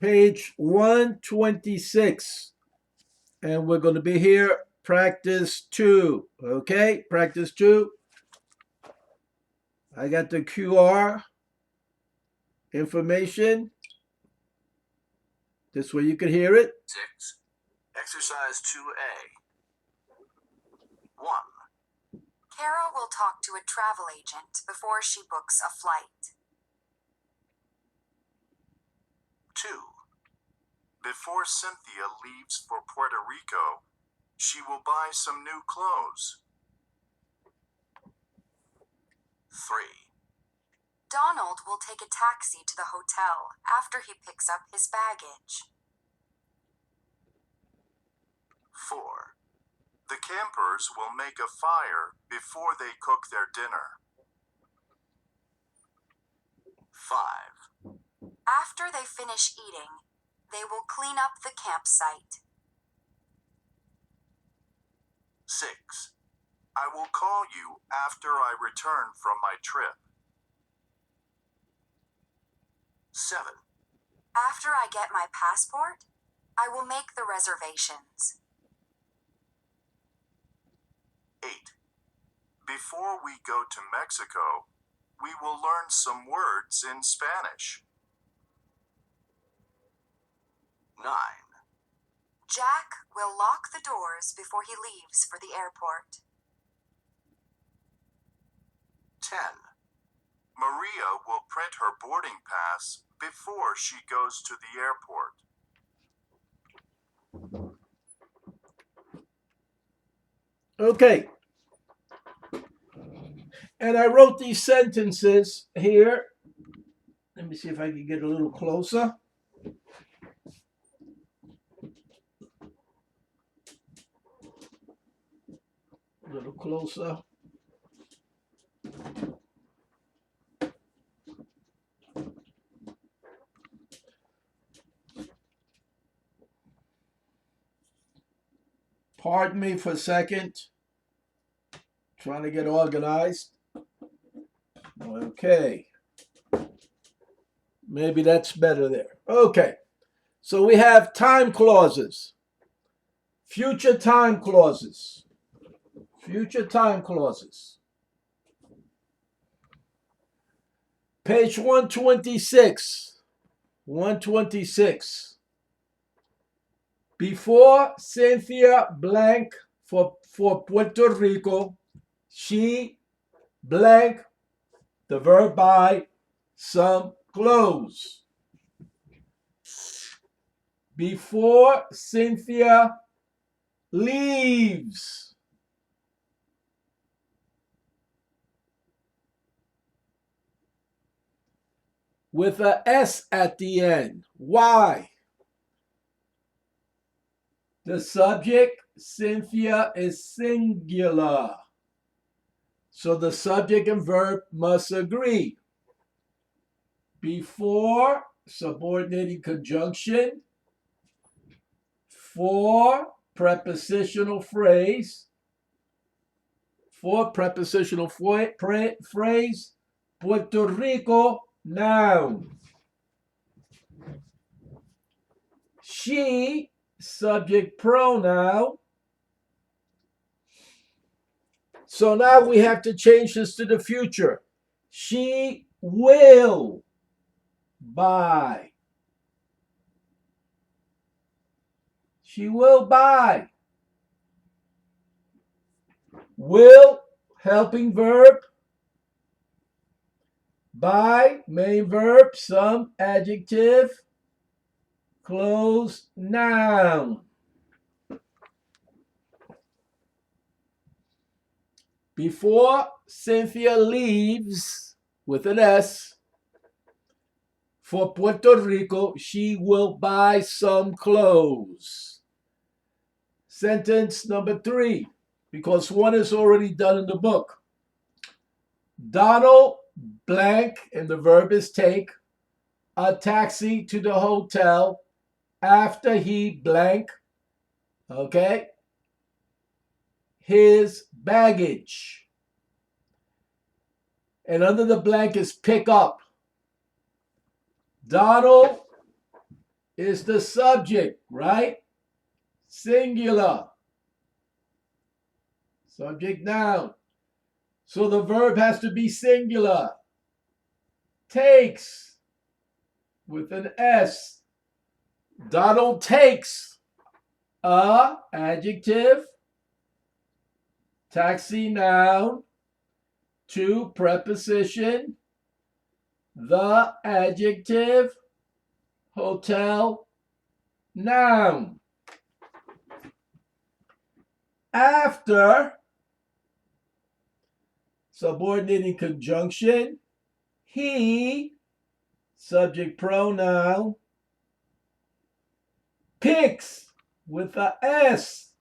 page 126. And we're going to be here, practice 2. Okay, practice 2. I got the QR information. This way you can hear it. 6. Exercise 2A. 1. Kara will talk to a travel agent before she books a flight. 2. Before Cynthia leaves for Puerto Rico, she will buy some new clothes. 3. Donald will take a taxi to the hotel after he picks up his baggage. 4. The campers will make a fire before they cook their dinner. 5. After they finish eating, they will clean up the campsite. 6. I will call you after I return from my trip. 7. After I get my passport, I will make the reservations. 8. Before we go to Mexico, we will learn some words in Spanish. 9. Jack will lock the doors before he leaves for the airport. 10. Maria will print her boarding pass before she goes to the airport. Okay. And I wrote these sentences here. Let me see if I can get a little closer. A little closer. Pardon me for a second. Trying to get organized. Okay. Maybe that's better there. Okay. So we have time clauses. Future time clauses. Future time clauses. Page 126. 126. Before Cynthia blank for Puerto Rico, she blank the verb buy some clothes. Before Cynthia leaves. With a S at the end. Why? The subject, Cynthia, is singular. So the subject and verb must agree. Before, subordinating conjunction. For, prepositional phrase. For, prepositional phrase. Puerto Rico, noun. She, subject pronoun. So now we have to change this to the future. She will buy. She will buy. Will, helping verb. Buy, main verb, some adjective. Close, noun. Before Cynthia leaves, with an S, for Puerto Rico, she will buy some clothes. Sentence number 3, because one is already done in the book. Donald blank, and the verb is take, a taxi to the hotel after he blank, okay, his baggage. And under the blank is pick up. Donald is the subject, right? Singular. Subject noun. So the verb has to be singular. Takes with an S. Donald takes a adjective, taxi noun, to preposition, the adjective, hotel, noun. After, subordinating conjunction, he, subject pronoun, picks with a S,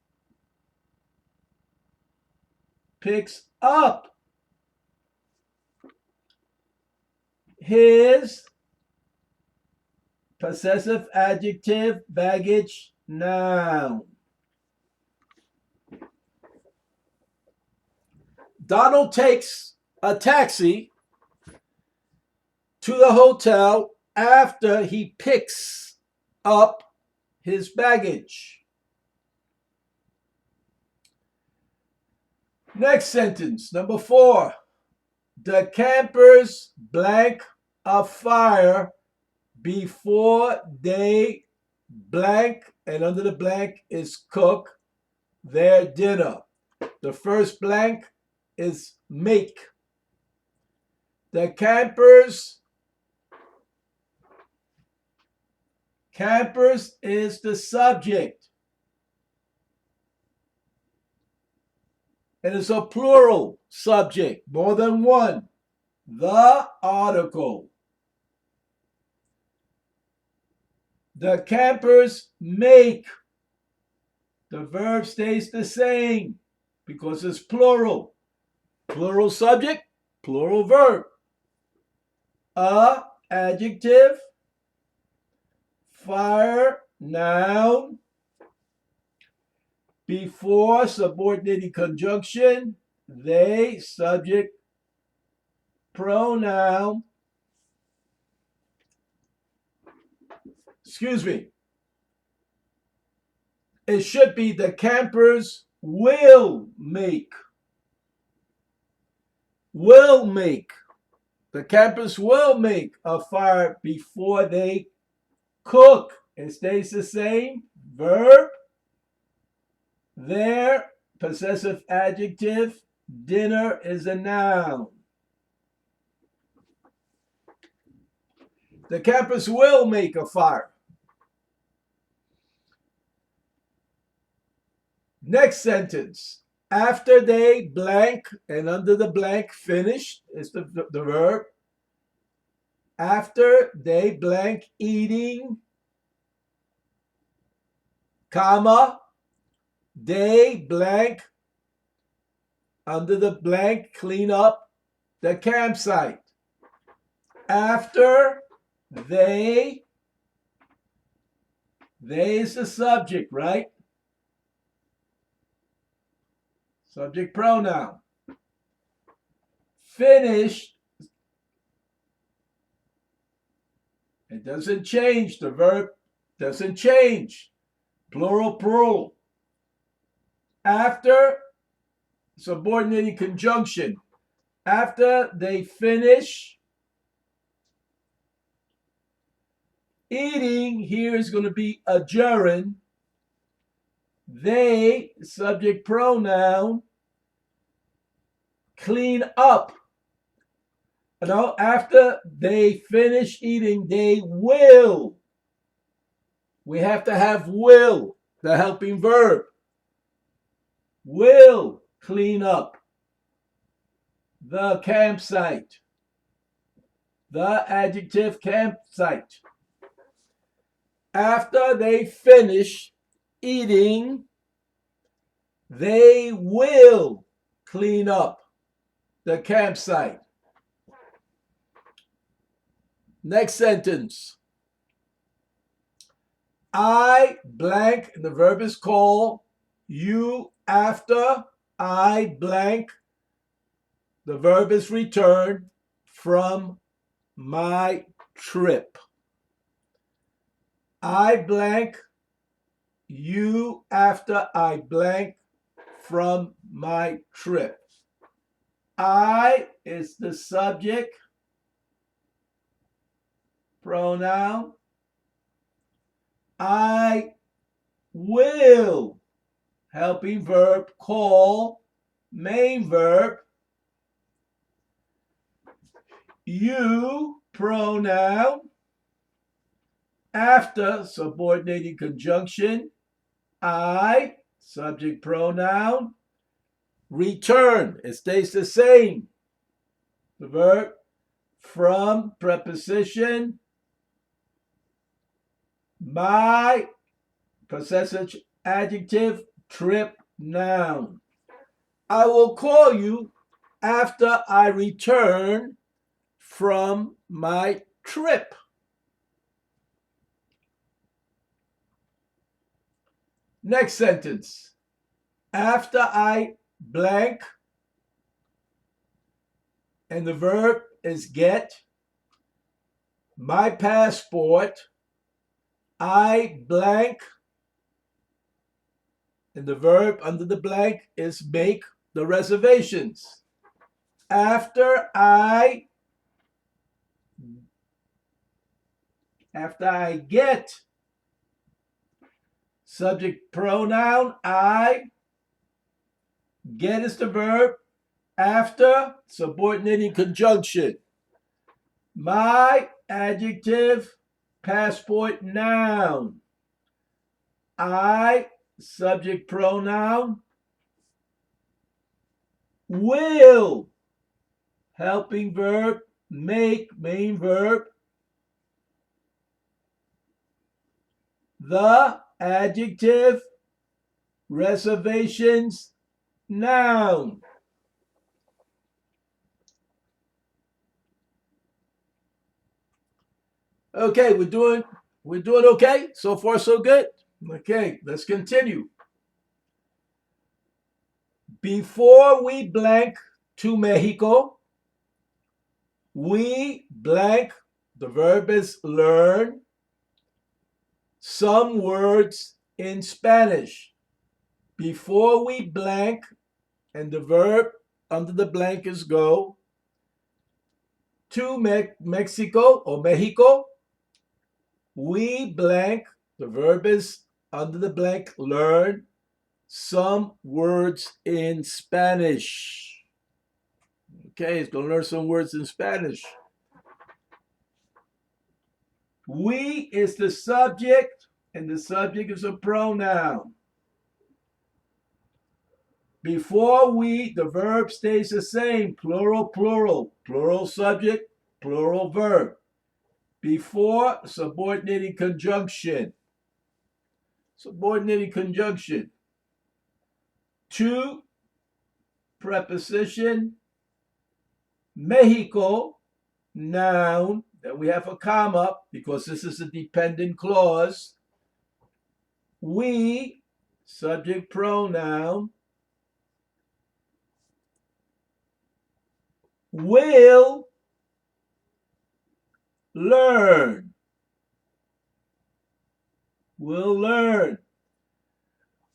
picks up his possessive adjective baggage noun. Donald takes a taxi to the hotel after he picks up his baggage. Next sentence, number 4. The campers blank a fire before they blank, and under the blank is cook their dinner. The first blank is make. The campers is the subject. And it's a plural subject, more than one. The article. The campers make. The verb stays the same because it's plural. Plural subject, plural verb. A adjective, fire noun, before subordinating conjunction, they subject pronoun. Excuse me. It should be the campers will make. Will make. The campers will make a fire before they cook. It stays the same. Verb. Their possessive adjective. Dinner is a noun. The campers will make a fire. Next sentence. After they blank, and under the blank finish is the verb. After they blank eating, comma, they blank, under the blank clean up the campsite. After they is the subject, right? Subject pronoun. Finish. It doesn't change. The verb doesn't change. Plural, plural. After, subordinating conjunction. After they finish eating, here is going to be a gerund. They, subject pronoun, clean up. No, after they finish eating, they will. We have to have will, the helping verb. Will clean up the campsite. The adjective campsite. After they finish eating, they will clean up the campsite. Next sentence. I blank, the verb is call. You after I blank, the verb is return from my trip. I blank you after I blank from my trip. I is the subject pronoun. I will, helping verb, call, main verb. You, pronoun. After, subordinating conjunction. I, subject pronoun. Return, it stays the same. The verb. From, preposition. My, possessive adjective. Trip, noun. I will call you after I return from my trip. Next sentence. After I blank, and the verb is get, my passport, I blank, and the verb under the blank is make the reservations. After I get, subject pronoun, I, get is the verb, after, subordinating conjunction. My adjective, passport, noun. I, subject pronoun. Will, helping verb, make, main verb. The adjective, reservations, noun. Okay, we're doing okay. So far, so good. Okay, let's continue. Before we blank to Mexico, we blank, the verb is learn, some words in Spanish. Before we blank, and the verb under the blank is go, to Mexico or Mexico, we blank, the verb is under the blank, learn some words in Spanish. Okay, it's going to learn some words in Spanish. We is the subject, and the subject is a pronoun. Before we, the verb stays the same, plural, plural, plural subject, plural verb. Before, subordinating conjunction. Subordinating conjunction. To, preposition. Mexico, noun. Then we have a comma because this is a dependent clause. We, subject pronoun. Will learn. Will learn.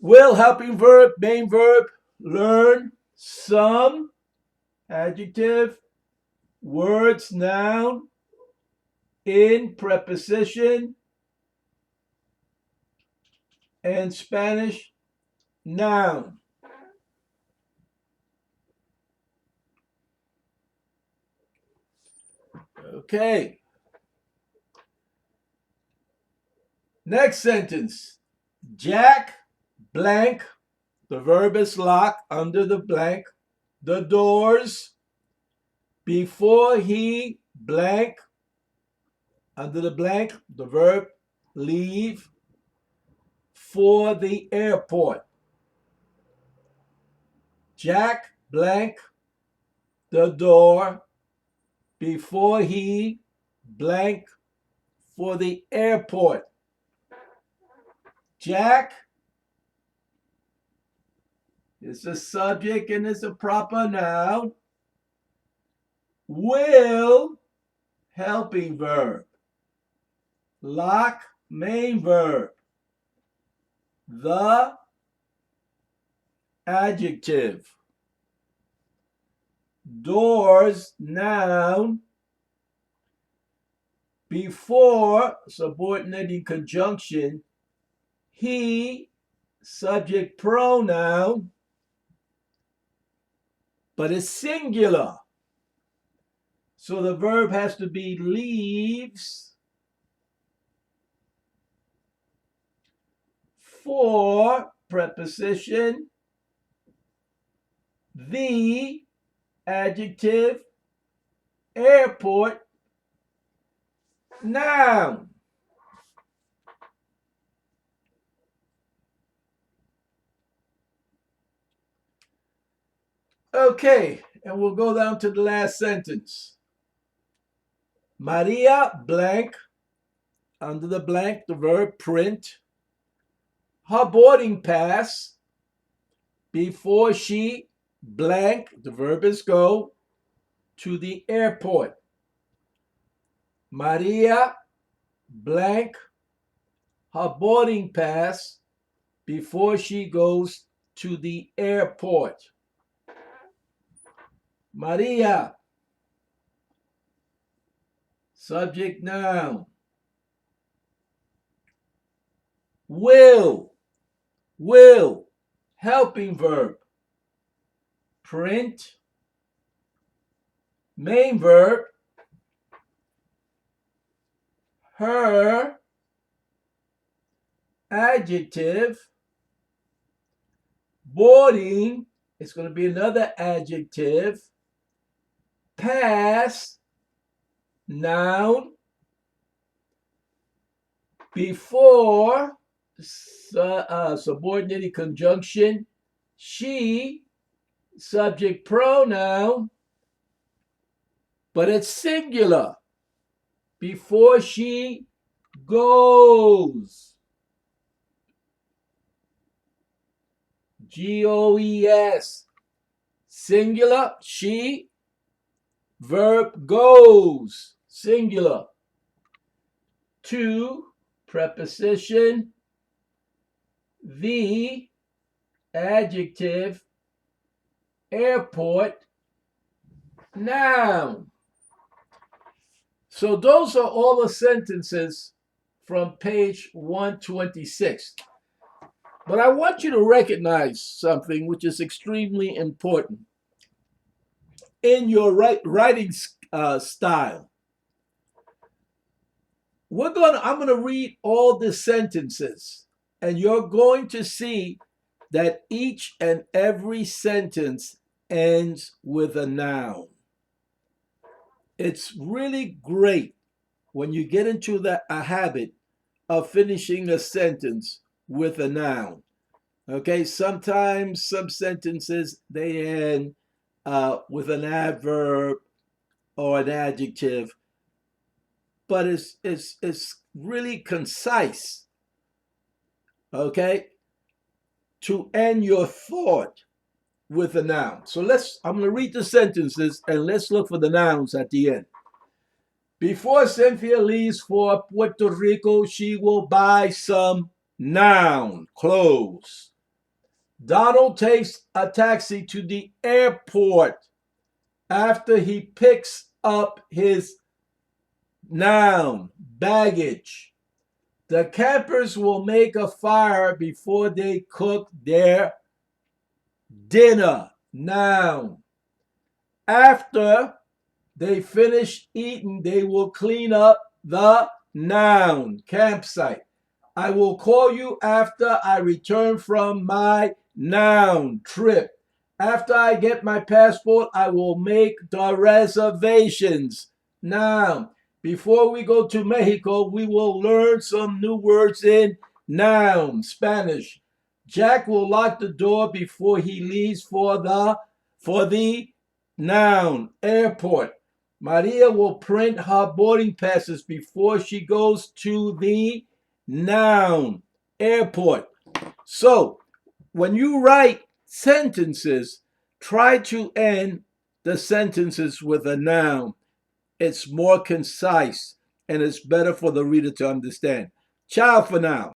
Will, helping verb, main verb, learn some, adjective, words, noun, in, preposition, and Spanish, noun. Okay. Next sentence. Jack blank, the verb is lock, under the blank, the doors before he blank, under the blank, the verb leave, for the airport. Jack blank, the door before he blank, for the airport. Jack is a subject and is a proper noun. Will, helping verb. Lock, main verb. The adjective. Doors, noun. Before subordinating conjunction, he, subject pronoun, but it's singular. So the verb has to be leaves for preposition, the adjective, airport, noun. Okay, and we'll go down to the last sentence. Maria blank, under the blank, the verb print, her boarding pass before she blank, the verb is go, to the airport. Maria blank, her boarding pass before she goes to the airport. Maria, subject noun. Will, helping verb. Print, main verb. Her, adjective. Boarding, it's going to be another adjective. Pass, noun. Before subordinated conjunction, she, subject pronoun, but it's singular. Before she goes. Goes. Singular, she, verb goes, singular. To, preposition, the, adjective, airport, noun. So those are all the sentences from page 126. But I want you to recognize something which is extremely important in your writing style. I'm going to read all the sentences, and you're going to see that each and every sentence ends with a noun. It's really great when you get into a habit of finishing a sentence with a noun. Okay, sometimes some sentences they end with an adverb or an adjective, but it's really concise. Okay, to end your thought with a noun. So I'm going to read the sentences and let's look for the nouns at the end. Before Cynthia leaves for Puerto Rico, she will buy some noun, clothes. Donald takes a taxi to the airport after he picks up his noun, baggage. The campers will make a fire before they cook their dinner, noun. After they finish eating, they will clean up the noun, campsite. I will call you after I return from my noun, trip. After I get my passport, I will make the reservations, noun. Before we go to Mexico, we will learn some new words in noun, Spanish. Jack will lock the door before he leaves for the noun, airport. Maria will print her boarding passes before she goes to the noun, airport. So when you write sentences, try to end the sentences with a noun. It's more concise and it's better for the reader to understand. Ciao for now.